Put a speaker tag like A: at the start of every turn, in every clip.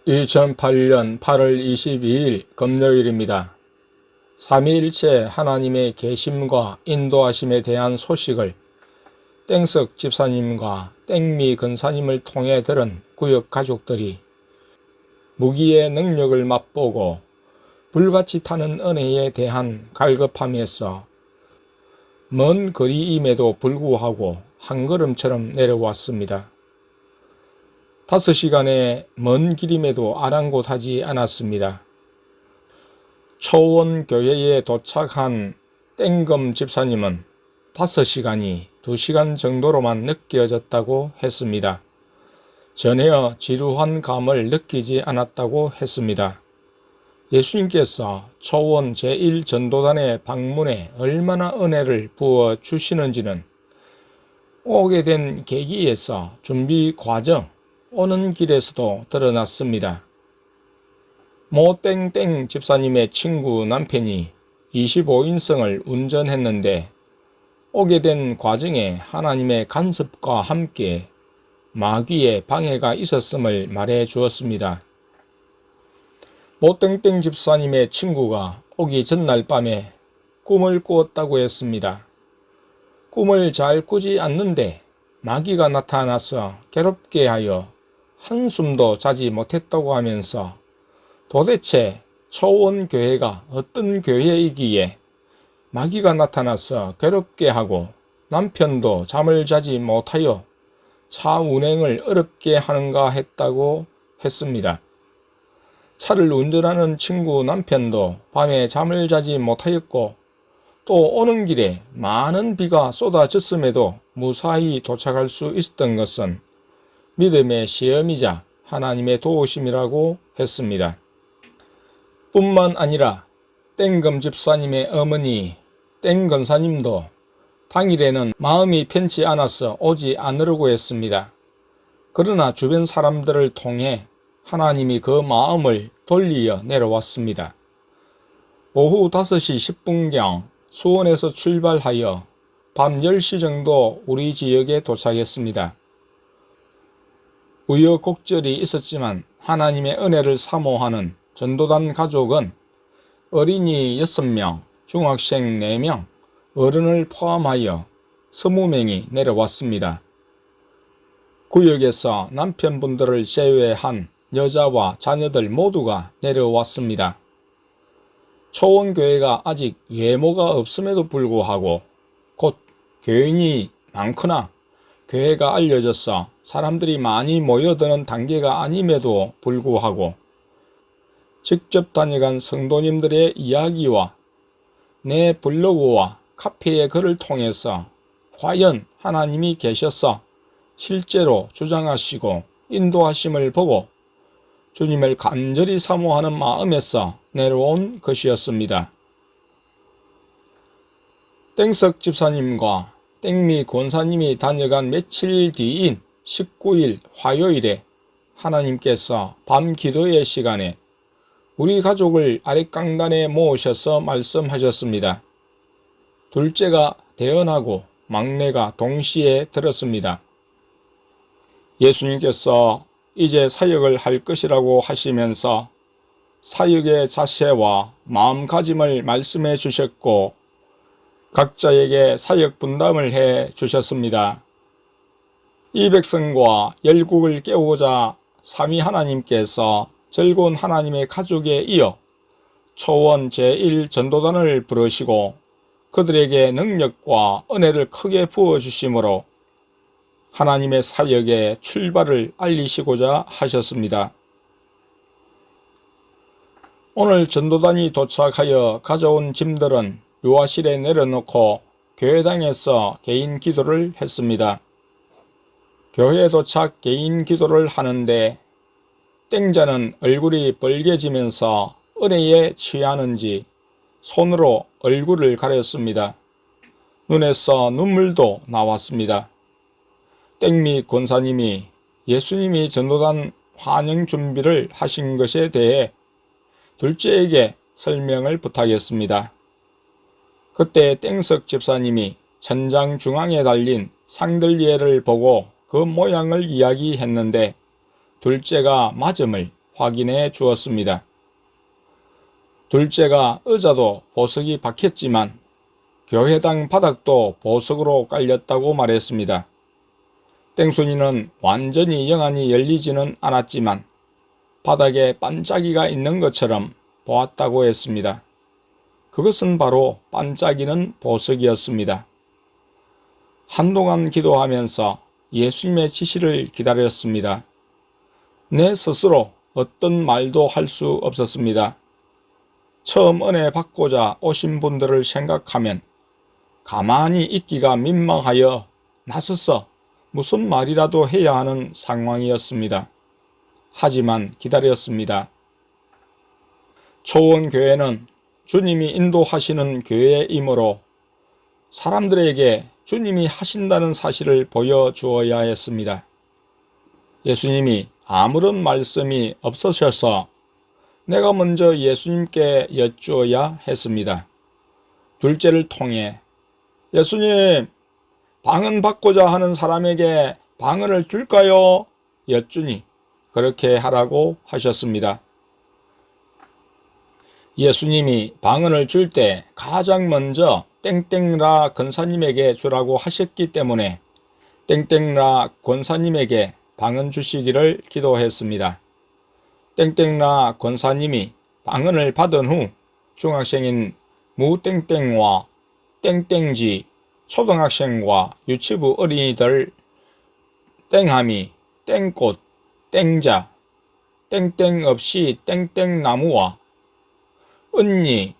A: 2008년 8월 22일 금요일입니다. 삼위일체 하나님의 계심과 인도하심에 대한 소식을 땡석 집사님과 땡미 근사님을 통해 들은 구역 가족들이 무기의 능력을 맛보고 불같이 타는 은혜에 대한 갈급함에서 먼 거리임에도 불구하고 한 걸음처럼 내려왔습니다. 5시간의 먼 길임에도 아랑곳하지 않았습니다. 초원교회에 도착한 땡금 집사님은 5시간이 2시간 정도로만 느껴졌다고 했습니다. 전혀 지루한 감을 느끼지 않았다고 했습니다. 예수님께서 초원 제1전도단의 방문에 얼마나 은혜를 부어 주시는지는 오게 된 계기에서 준비 과정, 오는 길에서도 드러났습니다. 모땡땡 집사님의 친구 남편이 25인승을 운전했는데 오게 된 과정에 하나님의 간섭과 함께 마귀의 방해가 있었음을 말해 주었습니다. 모땡땡 집사님의 친구가 오기 전날 밤에 꿈을 꾸었다고 했습니다. 꿈을 잘 꾸지 않는데 마귀가 나타나서 괴롭게 하여 한숨도 자지 못했다고 하면서 도대체 초원교회가 어떤 교회이기에 마귀가 나타나서 괴롭게 하고 남편도 잠을 자지 못하여 차 운행을 어렵게 하는가 했다고 했습니다. 차를 운전하는 친구 남편도 밤에 잠을 자지 못하였고 또 오는 길에 많은 비가 쏟아졌음에도 무사히 도착할 수 있었던 것은 믿음의 시험이자 하나님의 도우심이라고 했습니다. 뿐만 아니라 땡금 집사님의 어머니 땡건사님도 당일에는 마음이 편치 않아서 오지 않으려고 했습니다. 그러나 주변 사람들을 통해 하나님이 그 마음을 돌리어 내려왔습니다. 오후 5시 10분경 수원에서 출발하여 밤 10시 정도 우리 지역에 도착했습니다. 우여곡절이 있었지만 하나님의 은혜를 사모하는 전도단 가족은 어린이 6명, 중학생 4명, 어른을 포함하여 20명이 내려왔습니다. 구역에서 남편분들을 제외한 여자와 자녀들 모두가 내려왔습니다. 초원교회가 아직 외모가 없음에도 불구하고 곧 교인이 많거나 교회가 알려져서 사람들이 많이 모여드는 단계가 아님에도 불구하고 직접 다녀간 성도님들의 이야기와 내 블로그와 카페의 글을 통해서 과연 하나님이 계셔서 실제로 주장하시고 인도하심을 보고 주님을 간절히 사모하는 마음에서 내려온 것이었습니다. 땡석 집사님과 땡미 권사님이 다녀간 며칠 뒤인 19일 화요일에 하나님께서 밤 기도의 시간에 우리 가족을 아랫강단에 모으셔서 말씀하셨습니다. 둘째가 대언하고 막내가 동시에 들었습니다. 예수님께서 이제 사역을 할 것이라고 하시면서 사역의 자세와 마음가짐을 말씀해 주셨고 각자에게 사역 분담을 해 주셨습니다. 이 백성과 열국을 깨우고자 삼위 하나님께서 즐거운 하나님의 가족에 이어 초원 제1전도단을 부르시고 그들에게 능력과 은혜를 크게 부어주심으로 하나님의 사역의 출발을 알리시고자 하셨습니다. 오늘 전도단이 도착하여 가져온 짐들은 유아실에 내려놓고 교회당에서 개인 기도를 했습니다. 교회 도착 개인 기도를 하는데 땡자는 얼굴이 빨개지면서 은혜에 취하는지 손으로 얼굴을 가렸습니다. 눈에서 눈물도 나왔습니다. 땡미 권사님이 예수님이 전도단 환영 준비를 하신 것에 대해 둘째에게 설명을 부탁했습니다. 그때 땡석 집사님이 천장 중앙에 달린 상들리에를 보고 그 모양을 이야기했는데 둘째가 맞음을 확인해 주었습니다. 둘째가 의자도 보석이 박혔지만 교회당 바닥도 보석으로 깔렸다고 말했습니다. 땡순이는 완전히 영안이 열리지는 않았지만 바닥에 반짝이가 있는 것처럼 보았다고 했습니다. 그것은 바로 반짝이는 보석이었습니다. 한동안 기도하면서 예수님의 지시를 기다렸습니다. 내 스스로 어떤 말도 할 수 없었습니다. 처음 은혜 받고자 오신 분들을 생각하면 가만히 있기가 민망하여 나서서 무슨 말이라도 해야 하는 상황이었습니다. 하지만 기다렸습니다. 초원교회는 주님이 인도하시는 교회이므로 사람들에게 주님이 하신다는 사실을 보여주어야 했습니다. 예수님이 아무런 말씀이 없으셔서 내가 먼저 예수님께 여쭈어야 했습니다. 둘째를 통해 예수님, 방언 받고자 하는 사람에게 방언을 줄까요? 여쭈니 그렇게 하라고 하셨습니다. 예수님이 방언을 줄 때 가장 먼저 땡땡라 권사님에게 주라고 하셨기 때문에 땡땡라 권사님에게 방언 주시기를 기도했습니다. 땡땡라 권사님이 방언을 받은 후 중학생인 무땡땡과 땡땡지 초등학생과 유치부 어린이들 땡하미, 땡꽃, 땡자, 땡땡 없이 땡땡나무와 은니,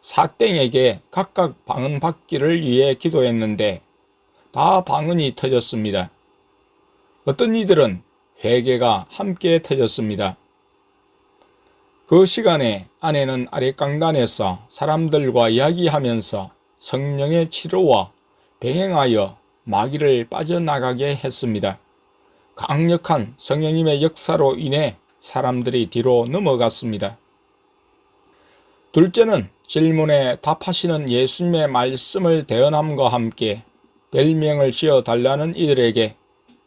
A: 사땡에게 각각 방언 받기를 위해 기도했는데 다 방언이 터졌습니다. 어떤 이들은 회개가 함께 터졌습니다. 그 시간에 아내는 아랫강단에서 사람들과 이야기하면서 성령의 치료와 병행하여 마귀를 빠져나가게 했습니다. 강력한 성령님의 역사로 인해 사람들이 뒤로 넘어갔습니다. 둘째는 질문에 답하시는 예수님의 말씀을 대언함과 함께 별명을 지어달라는 이들에게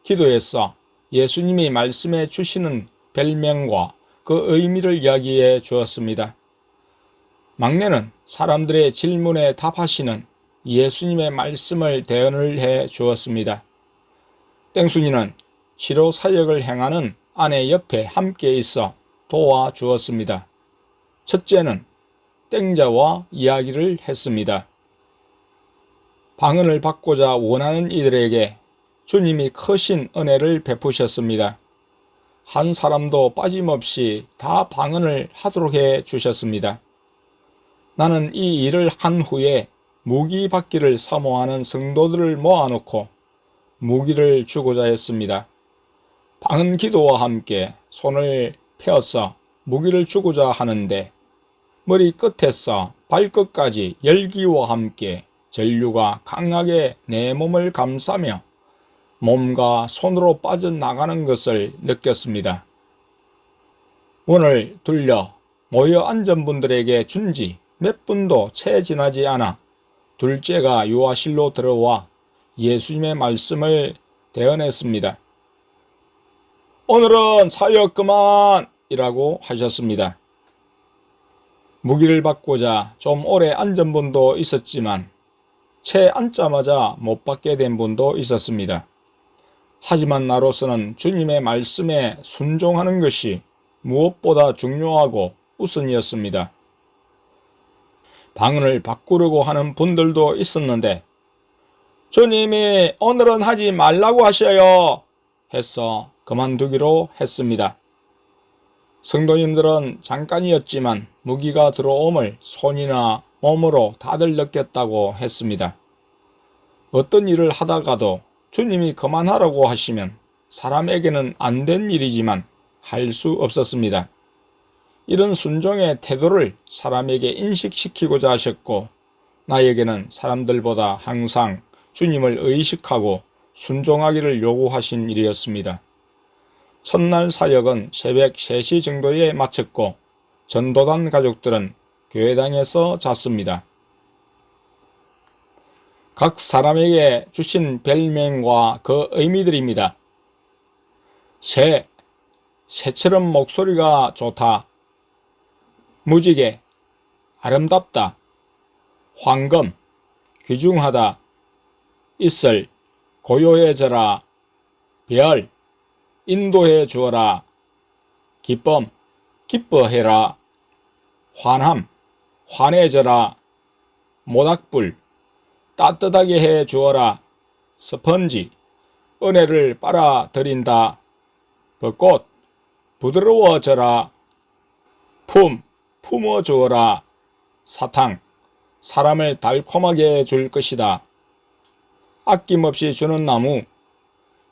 A: 기도했어 예수님이 말씀해 주시는 별명과 그 의미를 이야기해 주었습니다. 막내는 사람들의 질문에 답하시는 예수님의 말씀을 대언을 해 주었습니다. 땡순이는 치료 사역을 행하는 아내 옆에 함께 있어 도와주었습니다. 첫째는 땡자와 이야기를 했습니다. 방언을 받고자 원하는 이들에게 주님이 크신 은혜를 베푸셨습니다. 한 사람도 빠짐없이 다 방언을 하도록 해 주셨습니다. 나는 이 일을 한 후에 무기 받기를 사모하는 성도들을 모아놓고 무기를 주고자 했습니다. 방언 기도와 함께 손을 펴서 무기를 주고자 하는데 머리 끝에서 발끝까지 열기와 함께 전류가 강하게 내 몸을 감싸며 몸과 손으로 빠져나가는 것을 느꼈습니다. 문을 둘러 모여 앉은 분들에게 준 지 몇 분도 채 지나지 않아 둘째가 유아실로 들어와 예수님의 말씀을 대언했습니다. 오늘은 사역 그만이라고 하셨습니다. 무기를 받고자 좀 오래 앉은 분도 있었지만 채 앉자마자 못 받게 된 분도 있었습니다. 하지만 나로서는 주님의 말씀에 순종하는 것이 무엇보다 중요하고 우선이었습니다. 방언을 바꾸려고 하는 분들도 있었는데 주님이 오늘은 하지 말라고 하셔요 해서 그만두기로 했습니다. 성도님들은 잠깐이었지만 무기가 들어옴을 손이나 몸으로 다들 느꼈다고 했습니다. 어떤 일을 하다가도 주님이 그만하라고 하시면 사람에게는 안 된 일이지만 할 수 없었습니다. 이런 순종의 태도를 사람에게 인식시키고자 하셨고 나에게는 사람들보다 항상 주님을 의식하고 순종하기를 요구하신 일이었습니다. 첫날 사역은 새벽 3시 정도에 마쳤고 전도단 가족들은 교회당에서 잤습니다. 각 사람에게 주신 별명과 그 의미들입니다. 새, 새처럼 목소리가 좋다. 무지개, 아름답다. 황금, 귀중하다. 있을, 고요해져라. 별, 인도해 주어라. 기쁨, 기뻐해라. 환함, 환해져라. 모닥불, 따뜻하게 해 주어라. 스펀지, 은혜를 빨아들인다. 벚꽃, 부드러워져라. 품어 주어라. 사탕, 사람을 달콤하게 줄 것이다. 아낌없이 주는 나무,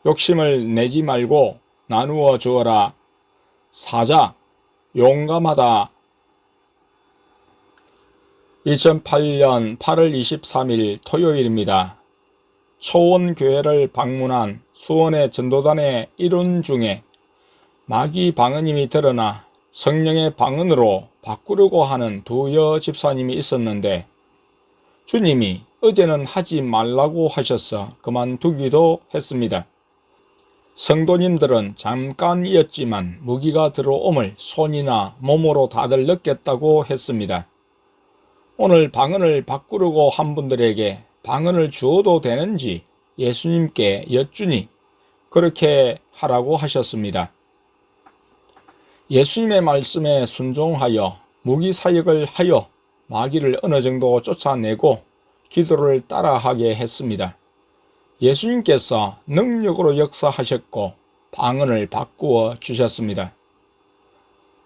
A: 욕심을 내지 말고 나누어 주어라. 사자, 용감하다. 2008년 8월 23일 토요일입니다. 초원교회를 방문한 수원의 전도단의 일원 중에 마귀 방언임이 드러나 성령의 방언으로 바꾸려고 하는 두 여집사님이 있었는데 주님이 어제는 하지 말라고 하셔서 그만두기도 했습니다. 성도님들은 잠깐이었지만 무기가 들어옴을 손이나 몸으로 다들 느꼈다고 했습니다. 오늘 방언을 바꾸려고 한 분들에게 방언을 주어도 되는지 예수님께 여쭈니 그렇게 하라고 하셨습니다. 예수님의 말씀에 순종하여 무기사역을 하여 마귀를 어느 정도 쫓아내고 기도를 따라하게 했습니다. 예수님께서 능력으로 역사하셨고 방언을 바꾸어 주셨습니다.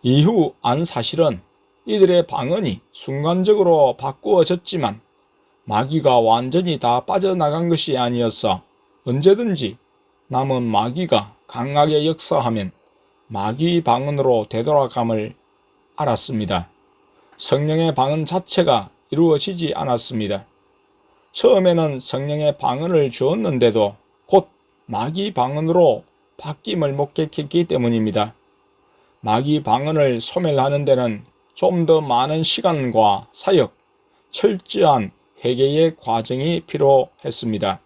A: 이후 안 사실은 이들의 방언이 순간적으로 바꾸어졌지만 마귀가 완전히 다 빠져나간 것이 아니어서 언제든지 남은 마귀가 강하게 역사하면 마귀 방언으로 되돌아감을 알았습니다. 성령의 방언 자체가 이루어지지 않았습니다. 처음에는 성령의 방언을 주었는데도 곧 마귀 방언으로 바뀜을 목격했기 때문입니다. 마귀 방언을 소멸하는 데는 좀 더 많은 시간과 사역, 철저한 회개의 과정이 필요했습니다.